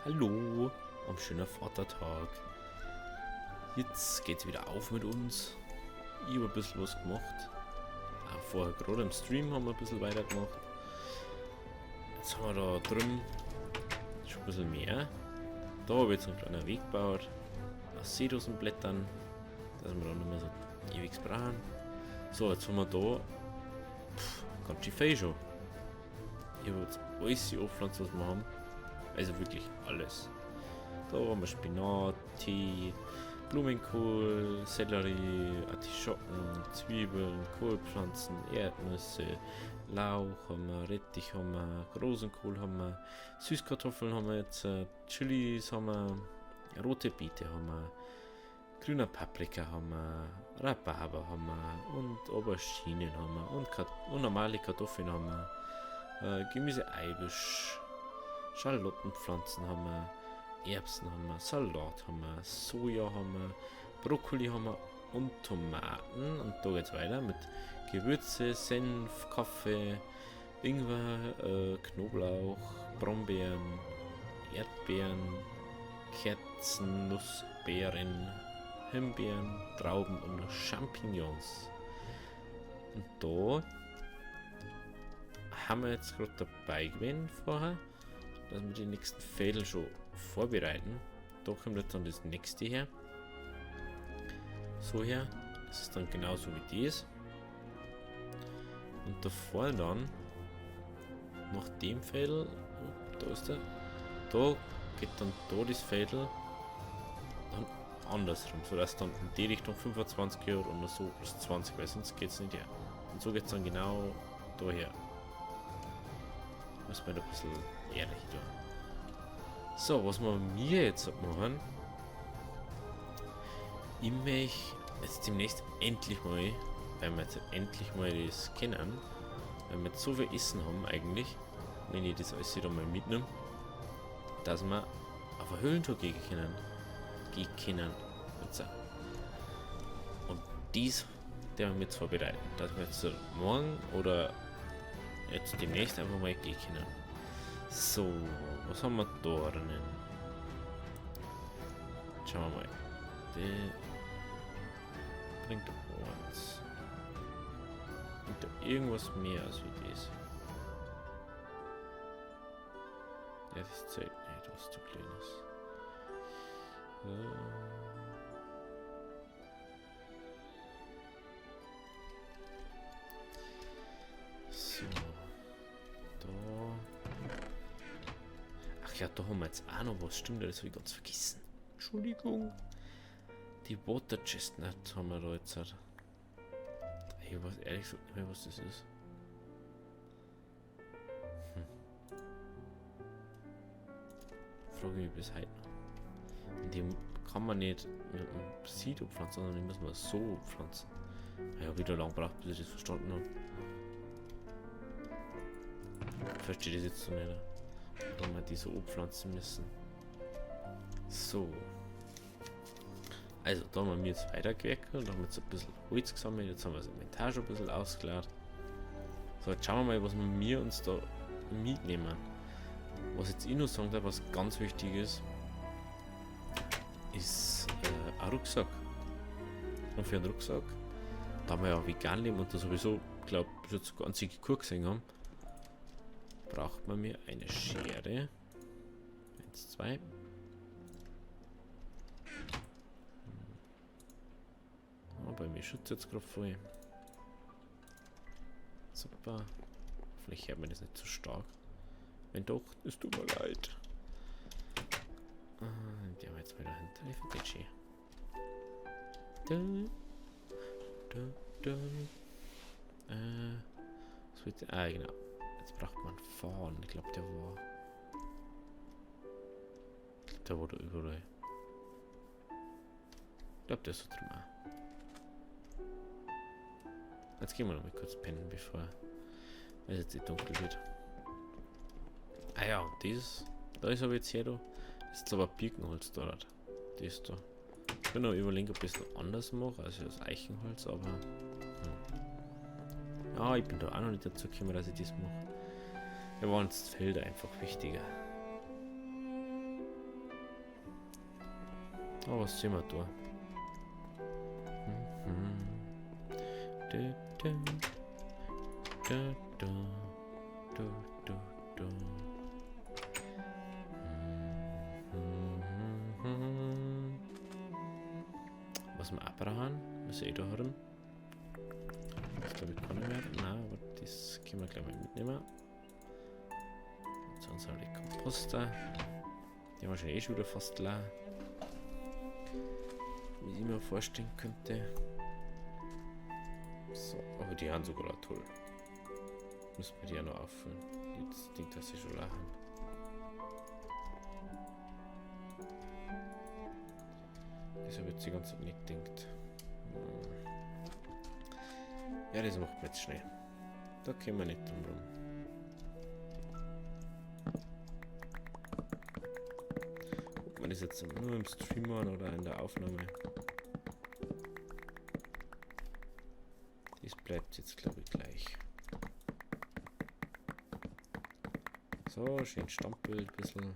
Hallo, am schönen Vatertag. Jetzt geht's wieder auf mit uns. Ich habe ein bisschen was gemacht. Auch vorher gerade im Stream haben wir ein bisschen weiter gemacht. Jetzt haben wir da drüben schon ein bisschen mehr. Da habe ich jetzt einen kleinen Weg gebaut. Aus Seedosenblättern, dass wir da nicht mehr so ewig brauchen. So, jetzt haben wir da ganz schön viel schon. Ich habe jetzt alles angepflanzt, was wir haben. Also wirklich alles. Da haben wir Spinat, Tee, Blumenkohl, Sellerie, Artischocken, Zwiebeln, Kohlpflanzen, Erdnüsse, Lauch haben wir, Rettich haben wir, Rosenkohl haben wir, Süßkartoffeln haben wir jetzt, Chilis haben wir, rote Beete haben wir, grüner Paprika haben wir, Rhabarber haben wir und Auberginen haben wir und normale Kartoffeln haben wir, Gemüse Eibisch, Schalottenpflanzen haben wir, Erbsen haben wir, Salat haben wir, Soja haben wir, Brokkoli haben wir und Tomaten. Und da geht's weiter mit Gewürze, Senf, Kaffee, Ingwer, Knoblauch, Brombeeren, Erdbeeren, Kerzen, Nussbeeren, Himbeeren, Trauben und Champignons. Und da haben wir jetzt gerade dabei gewesen vorher, dass wir die nächsten Fädel schon vorbereiten. Da kommt jetzt dann das nächste her. So her. Das ist dann genauso wie das. Und davor dann, nach dem Fädel, da ist der, da geht dann da das Fädel dann andersrum, sodass dann in die Richtung 25 Jahre und so bis 20, weil sonst geht es nicht her. Und so geht es dann genau daher. Muss man da ein bisschen ehrlich tun. So, was wir mir jetzt machen, ich möchte jetzt demnächst endlich mal, weil wir jetzt endlich mal das kennen, weil wir jetzt so viel Essen haben eigentlich, wenn ich das alles wieder mal mitnehme, dass wir auf eine Höhlentour gehen können. Und dies werden wir jetzt vorbereiten, dass wir jetzt morgen oder jetzt demnächst einfach mal gehen können. So, was haben wir da drinnen? Schauen wir mal. Der bringt uns. Und da irgendwas mehr als wie das. Ja, das zählt nicht, was zu klein ist. So. Da. Ach ja, da haben wir jetzt auch noch was. Stimmt, das habe ich ganz vergessen. Entschuldigung. Die Water Chestnut haben wir da jetzt. Ich weiß ehrlich gesagt nicht mehr, was das ist. Frage mich bis heute noch. Und die kann man nicht mit einem Seed pflanzen, sondern die muss man so pflanzen. Ich habe wieder lang gebraucht, bis ich das verstanden habe. Ich verstehe das jetzt so nicht. Warum wir die so pflanzen müssen. So. Also, da haben wir jetzt weitergewerkt und haben jetzt ein bisschen Holz gesammelt. Jetzt haben wir das Inventar schon ein bisschen ausgeleert. So, jetzt schauen wir mal, was wir uns da mitnehmen. Was jetzt ich noch sagen darf, was ganz wichtig ist ein Rucksack. Und für einen Rucksack, da wir ja vegan leben und da sowieso, glaube ich, schon sogar einzige Kur gesehen haben, braucht man mir eine Schere. 1, 2. Bei mir schützt jetzt gerade voll. Super. Vielleicht hört man das nicht zu stark. Wenn doch, es tut mir leid. Die haben wir jetzt wieder hinter die Fabicci. Was wird. Ah, genau. Jetzt braucht man Fahren. Ich glaube, der war. Der war da überall. Ich glaube, der ist so drin auch. Jetzt gehen wir noch mal kurz pennen, bevor es jetzt nicht dunkel wird. Ah ja, und das, da ist aber jetzt hier da. Das ist aber Birkenholz da. Das da. Ich bin noch überlegen, ob ich es noch anders mache, also aus Eichenholz, aber. Ja, ich bin da auch noch nicht dazu gekommen, dass ich das mache. Wir waren das Feld einfach wichtiger. Oh, was sehen wir da? Du, du, du, du, du, du, du. Was wir auch brauchen, was ich da haben. Das glaube ich keine mehr. Nein, aber das können wir gleich mal mitnehmen. Und sonst haben wir die Komposter. Die haben wir schon eh schon wieder fast leer. Wie ich mir vorstellen könnte. So, aber die haben sogar auch toll. Müssen wir die ja noch auffüllen. Jetzt denkt, dass sie schon leer haben. Das habe ich jetzt die ganze Zeit nicht gedacht. Ja, das macht man jetzt schnell. Da können wir nicht drum rum. Ob man das jetzt nur im Stream machen oder in der Aufnahme. Das bleibt jetzt, glaube ich, gleich. So, schön Stammbild ein bisschen.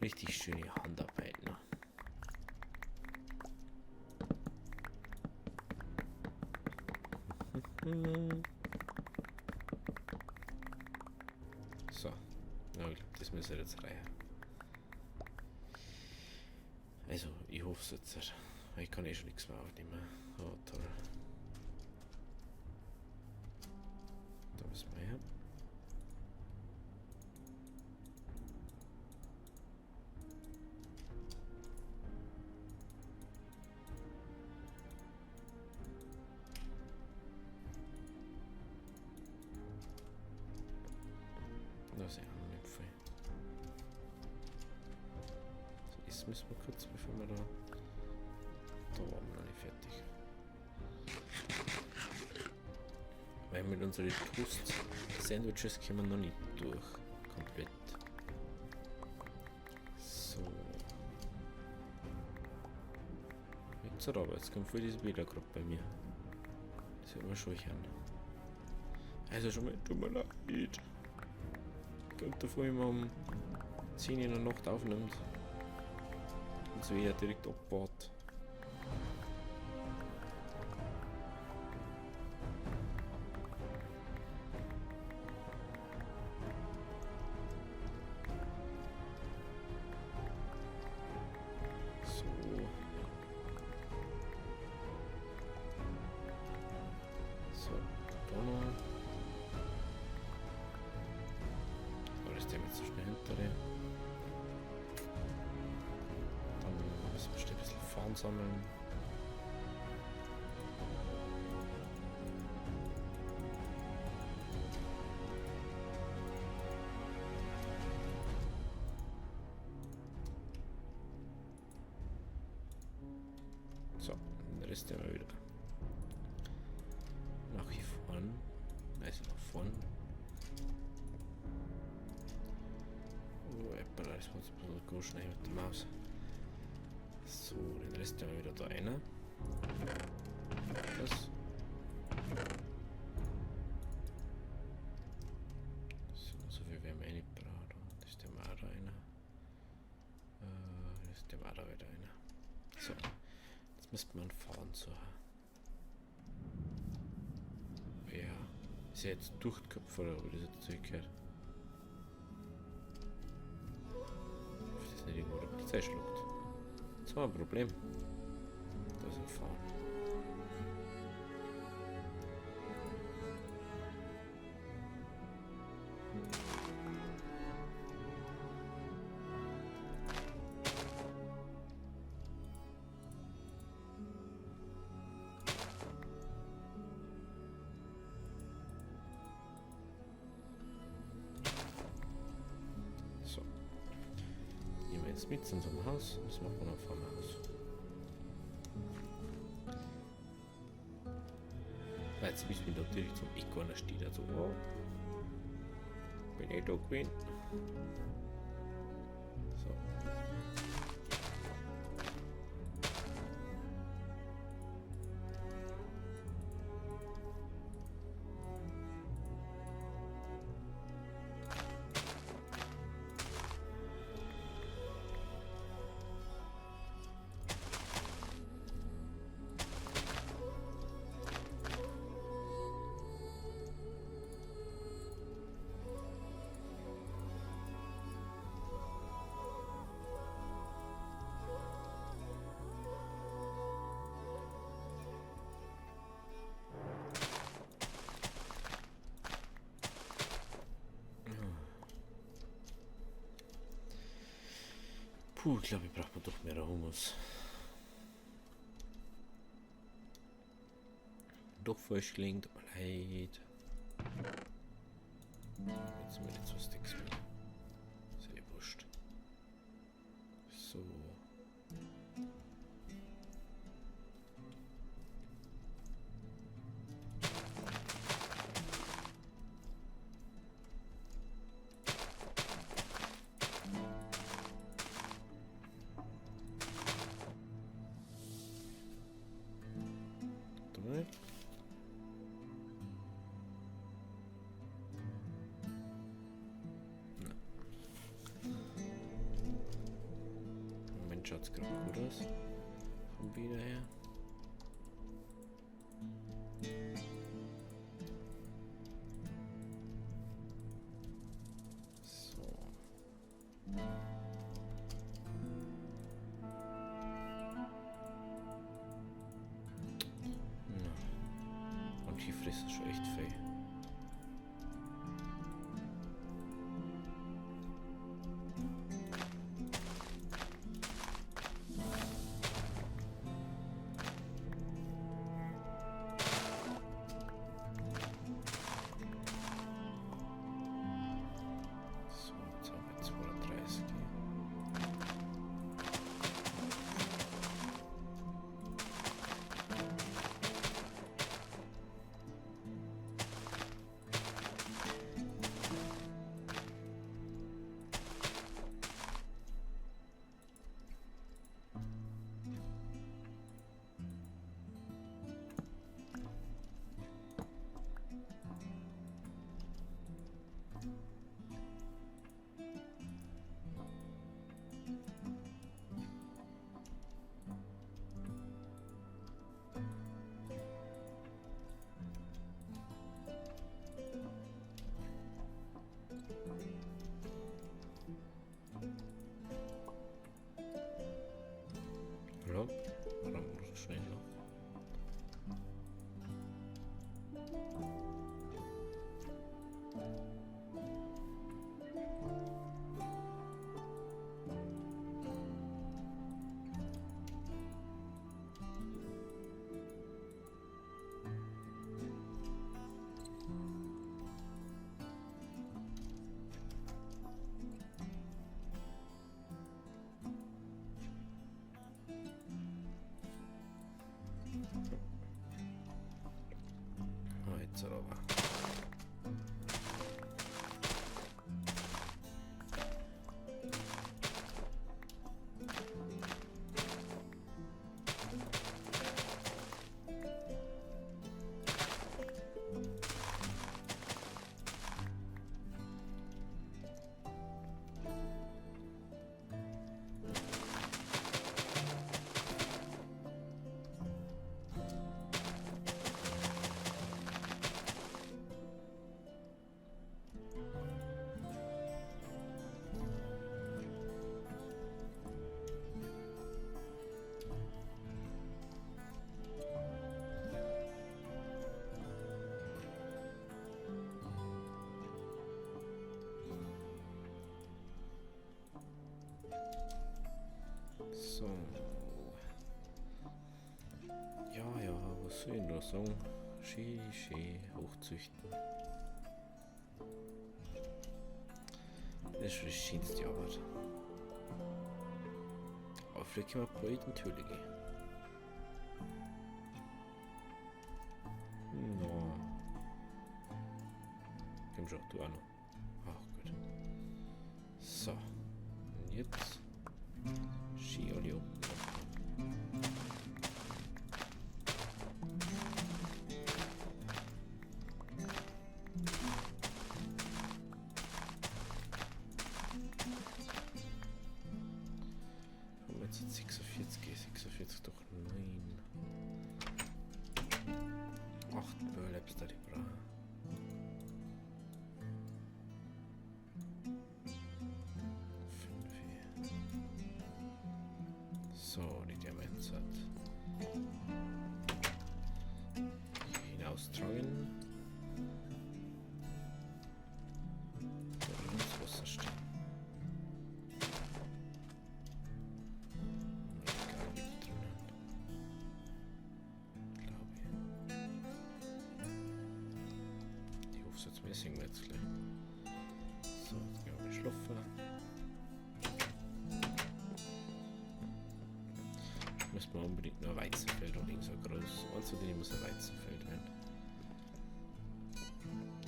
Richtig schöne Handarbeit, ne? So. Ja, ich glaube, das müsste jetzt reichen. Also, ich hoffe es jetzt. Ich kann eh schon nichts mehr aufnehmen. Oh, toll. Da müssen wir her. Da ist ein Äpfel. So, das müssen wir kurz, bevor wir da... Da waren wir noch nicht fertig. Weil mit unseren Toast-Sandwiches kommen wir noch nicht durch. Komplett. So. Jetzt aber, jetzt kommt voll diese Bilder gerade bei mir. Das hört man schon an. Also schon mal, tut mir leid. Und davor immer um 10 in der Nacht aufnimmt und so eher direkt abbaut. So. So, da noch. So schnell hinter. Dann müssen wir ein bisschen Fahren sammeln. So, den Rest immer wieder nach hier vorne. Also nach vorne. Das war jetzt ein bisschen gut schnell mit der Maus. So, den Rest haben wir wieder da rein. Das. So viel werden wir eh nicht brauchen. Das ist der auch da rein. Das ist der auch da wieder rein. So, jetzt müsste man fahren suchen. Ja, ist ja jetzt durchgekopft oder wie das jetzt zurückgehört. Nicht irgendwo der Polizei schluckt. Das war ein Problem. Da ist ein Fahren. Jetzt mit in so einem Haus. Das macht man auf einem Haus. Jetzt müssen wir da direkt zum Eckcorner stehen. Also, oh, bin ich da gewesen. So. Puh, ich glaube, ich brauche doch mehr Humus. Doch falsch gelingt, tut mir leid. Jetzt sind wir nicht so Sticks mehr. Ist ja wurscht. So. Drei. Moment, schaut's gerade gut aus. Vom Wieder her. So. Na. Und die Frist ist schon echt fähig. So, jetzt haben wir 32. Hallo? Warum so schnell noch? Ah, jetzt aber. So. Ja, was soll ich noch sagen? Schön hochzüchten. Das ist schon die schönste Arbeit. Aber vielleicht können wir bald in die Höhle gehen. No. Komm schon, du auch noch. Ach gut. So. Und jetzt. Skiolio. Haben wir jetzt 46 doch 9. 8 Börleps da die Bra. So, die Diamantzeit. Hinaustragen. Oder ins Wasser stehen. So, jetzt singen wir jetzt gleich. So, jetzt gehen wir mal schlafen. Müssen wir unbedingt noch ein Weizenfeld und so groß. Außerdem muss ein Weizenfeld werden.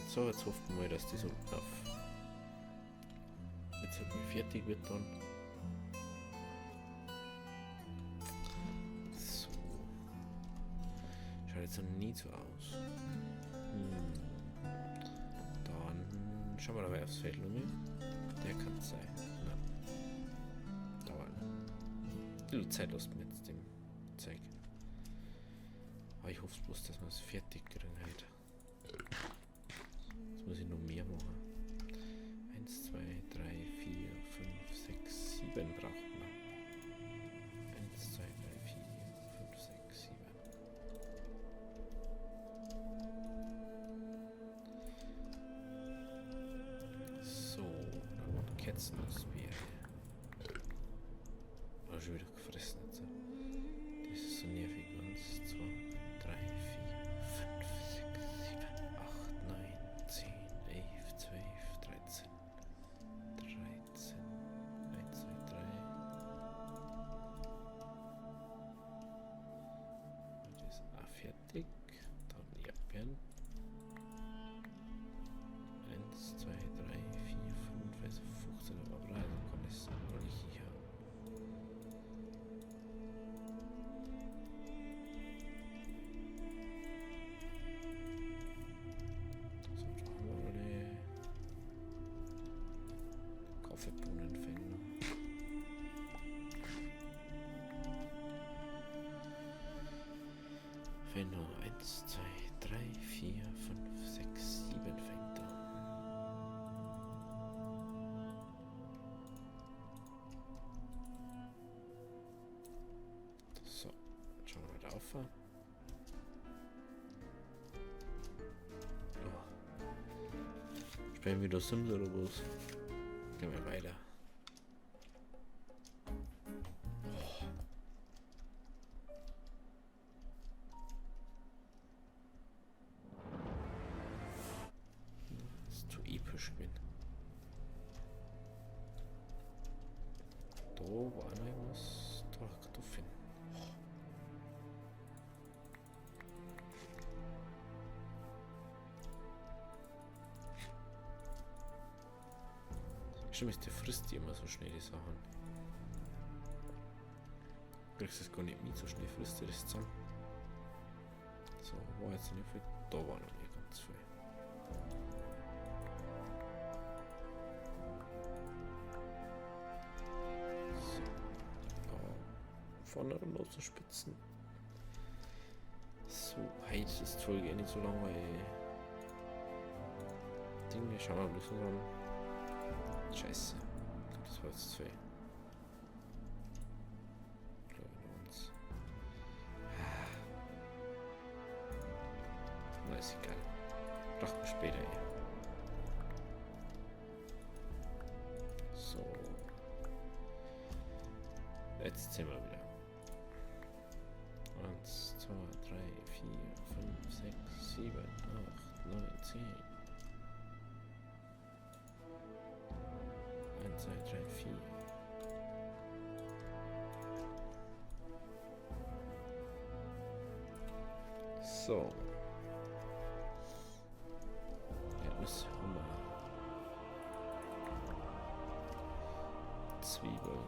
So, jetzt hoffen wir mal, dass das unten auf jetzt halt mal fertig wird dann. So. Schaut jetzt noch nie so aus. Dann schauen wir dabei aufs Feld noch mal. Der kann es sein. Nein. Dauert. Die Zeit lässt mir jetzt dem Zeug. Aber ich hoffe bloß, dass wir es fertig kriegen heute. Jetzt muss ich noch mehr machen. 1, 2, 3, 4, 5, 6, 7 braucht man. 1, 2, 3, 4, 5, 6, 7. So, dann noch Kätznussbeere. Oh, schon wieder gefressen jetzt. Das ist so nervig. 1, 2, 3, 4, 5, 6, 7, 8, 9, 10, 11, 12, 13. 13. 1, 2, 3. Das ist auch fertig. Dann Erdbeeren. 1, 2, 3, 4, 5, also 15, aber also kann ich es noch nicht hier haben. So, da haben wir alle Kaffeebohnenfänger. Fänger 1, 2, 3, 4, 5, 6, 7 fängt an. So, schauen wir mal drauf. Spielen wir wieder Sims oder was? Gehen wir weiter. Das ist zu episch gewesen. Da war noch irgendwas. Da Kartoffeln. Stimmt, der frisst die immer so schnell die Sachen. Du kriegst es gar nicht mit, so schnell frisst er das zusammen. So, war jetzt nicht viel. Da war noch nicht ganz viel. So. Da vorne los zu spitzen. So, heute ist die Folge nicht so lang, weil Dinge schauen wir bloß noch an. Scheiße. Ich glaube, das war jetzt 2. Ich glaube, nur uns. Na, ist egal. Braucht man später, ey. So. Jetzt sind wir wieder. 1, 2, 3, 4, 5, 6, 7, 8, 9, 10. 1, 2, 3, 4. So. Erdnüsse haben wir. Zwiebeln.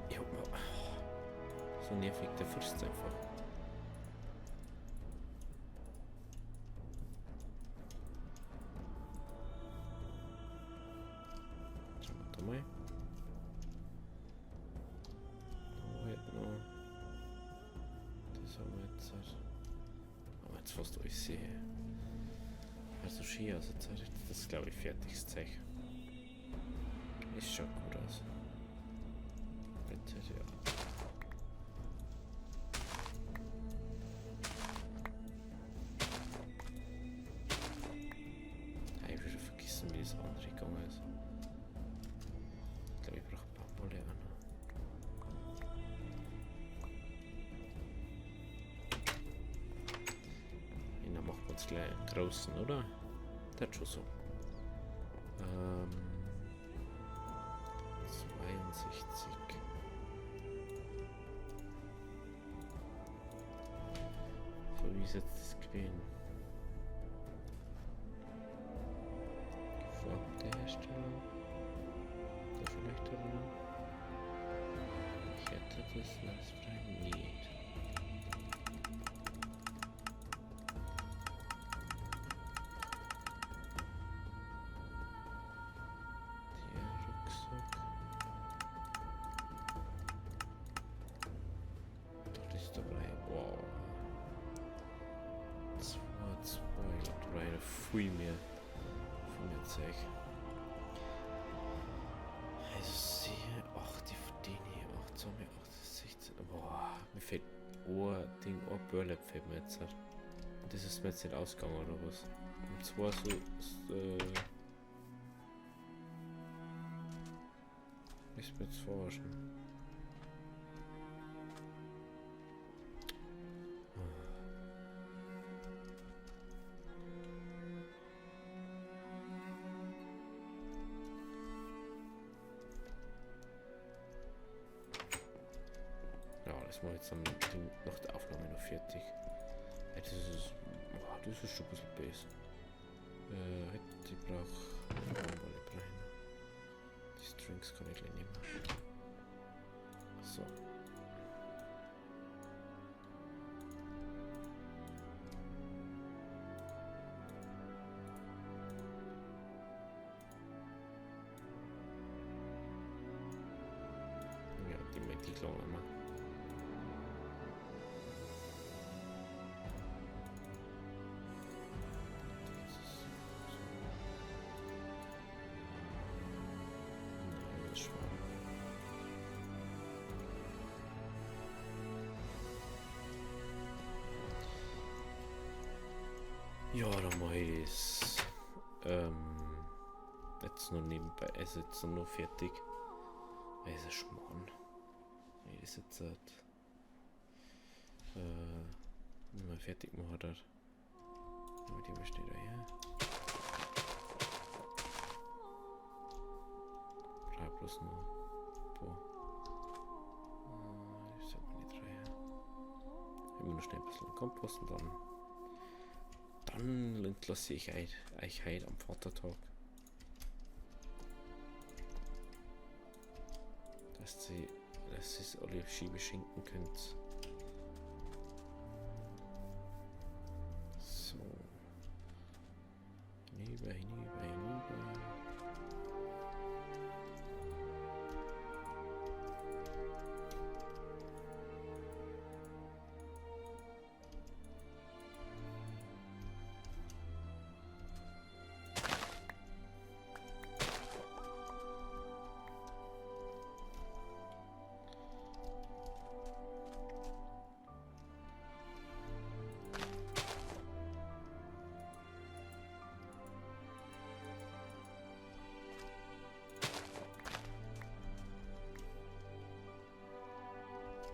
Ich hab mal. So nervig, der frisst einfach. Schauen wir da mal. Da halt noch. Das haben wir jetzt. Aber jetzt fast alles sehe. Also schön aus der Zeit. Das ist glaube ich fertiges Zeug. Ist schon gut aus. Bitte, ja. Ich habe schon vergessen, wie das andere gegangen ist. Ich glaube, ich brauche Baumwolle auch noch. Dann machen wir es gleich draußen, oder? Das ist schon so. 62. So, wie ist jetzt das gewesen? Form der Herstellung. Da vielleicht drin. Ich hätte das lastfrei nicht. Viel mehr Zeug. Also sehe, ach, die verdiene 8, 16. Boah, mir fehlt ein Ding, ein Börle fällt mir jetzt halt. Das ist mir jetzt nicht ausgegangen oder was? Und zwar so ist mir jetzt verarschen. Das mache ich jetzt nach der Aufnahme noch fertig. Ja, das ist schon ein bisschen besser. Ich brauche Baumwolle rein. Die Strings kann ich gleich nehmen. So. Ja, die klang immer. Ja, dann mache ich das jetzt nur nebenbei, also jetzt nur fertig. Es ist Schmarrn. Ich das jetzt mal fertig machen hat. Aber die besteht da her. 3 plus noch. Boah. Ich sag mal die 3 her. Immer noch schnell ein bisschen Kompost und dann entlasse ich euch heute am Vatertag. Dass ihr es alle Schiebe schenken könnt. So. Hinüber.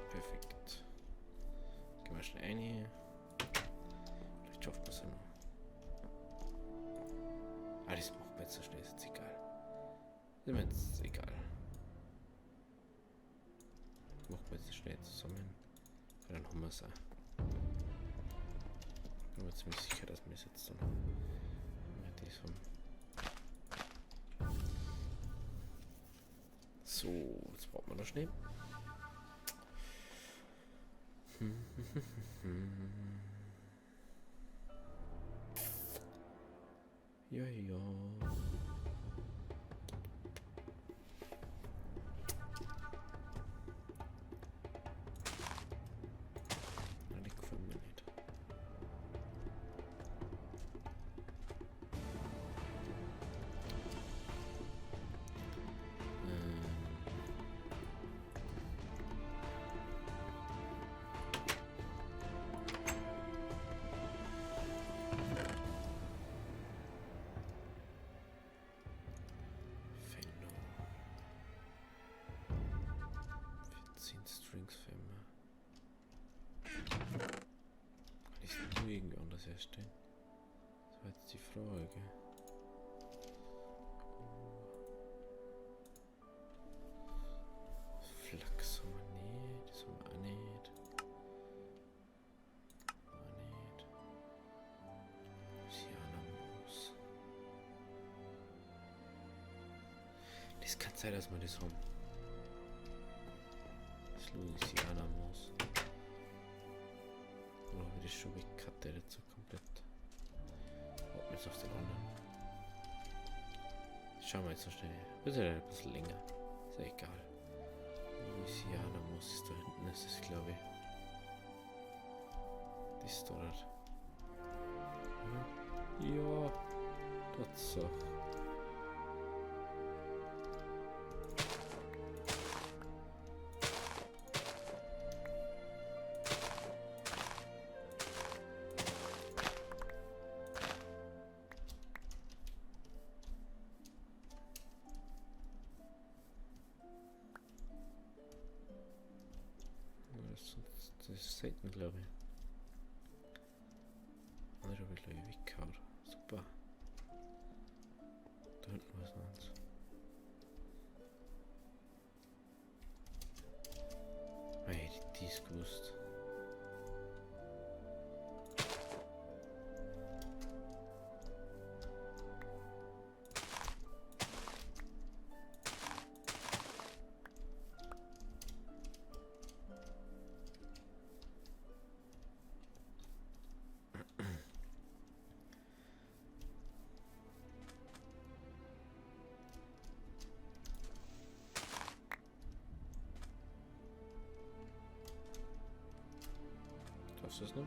Perfekt. Gehen wir schnell rein hier. Vielleicht schafft man es ja noch. Das macht man jetzt so schnell, ist jetzt egal. Ist mir jetzt egal. Macht man jetzt schnell zusammen. Dann haben wir es auch. Ich bin mir ziemlich sicher, dass wir es jetzt dann mit das haben. So, jetzt brauchen wir noch schnell. Ja. Die gefallen mir nicht. Videos erstellen? Das war jetzt die Frage. Flachs haben wir nicht, das haben wir auch nicht. Sianamus. Das kann sein, dass wir das haben. Das Louisiana-Moos. Oder habe ich das schon weggekattet jetzt so komplett? Warten wir jetzt auf den anderen. Schauen wir jetzt noch schnell. Wird ja ein bisschen länger. Ist ja egal. Louisiana-Moos ist da hinten, ist es glaube ich. Die ist dort. Ja, das so. Das ist selten, glaube ich. Andere habe ich gleich weggehauen. Super. Da hinten was noch. Hey, die ist gewusst. Darfst du das noch?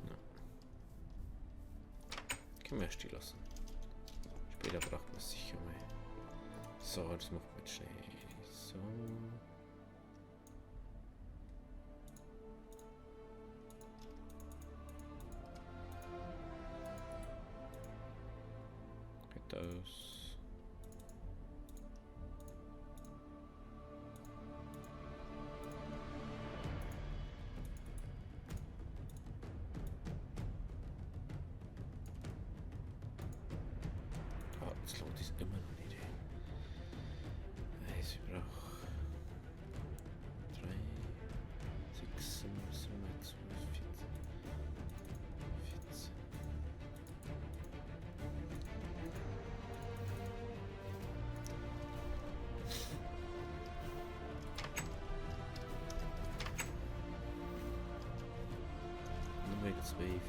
Ja. Können wir stehen lassen. Später braucht man es sicher mal. So, das macht man schnell. So. Geht aus. Das lohnt sich immer noch nicht. Ich brauche 3, 6, 7, 12, 14. Nummer 2, 4.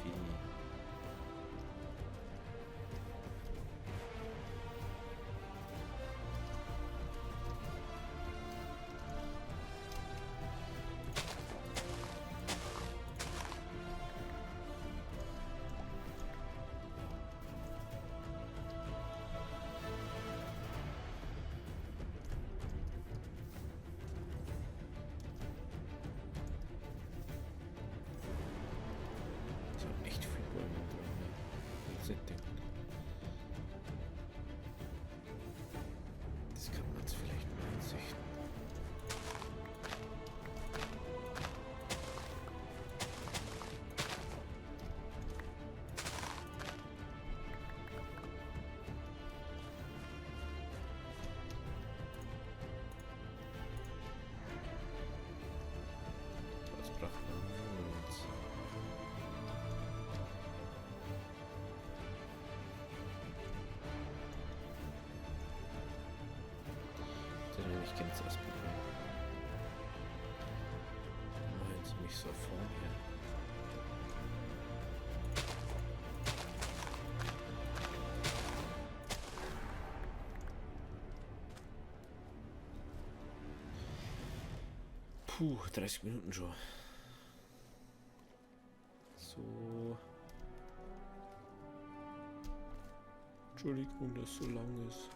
Echt viel Bäume drin. Das kann man jetzt vielleicht mal einsichten. Was braucht man jetzt? Den hätte ich ganz ausprobieren. Meinen Sie mich so vorn her? Puh, 30 Minuten schon. So. Entschuldigung, dass es so lang ist.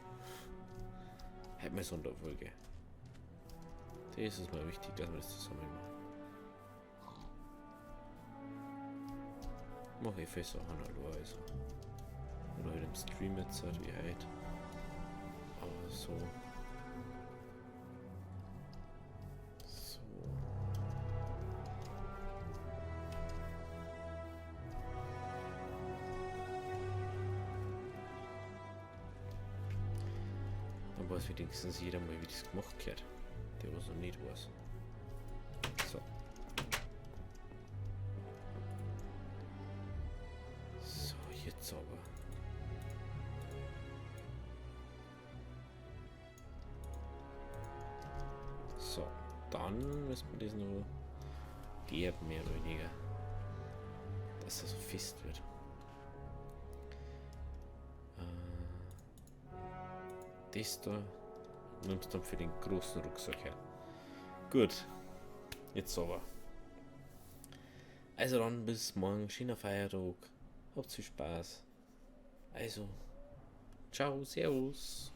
Hätten wir Sonderfolge. Das ist mal wichtig, dass wir das zusammen machen. Mach ich fest auch an also. Oder halt im Stream jetzt halt wie halt. Aber so. So. Dann weiß wenigstens jeder mal, wie das gemacht wird. Der was noch nicht weiß. So. So, jetzt aber. So, dann müssen wir das noch geben, mehr oder weniger. Dass das so fest wird. Das da nimmst du dann für den großen Rucksack her. Gut, jetzt aber. Also dann bis morgen, schöner Feiertag. Habt viel Spaß. Also, ciao, servus.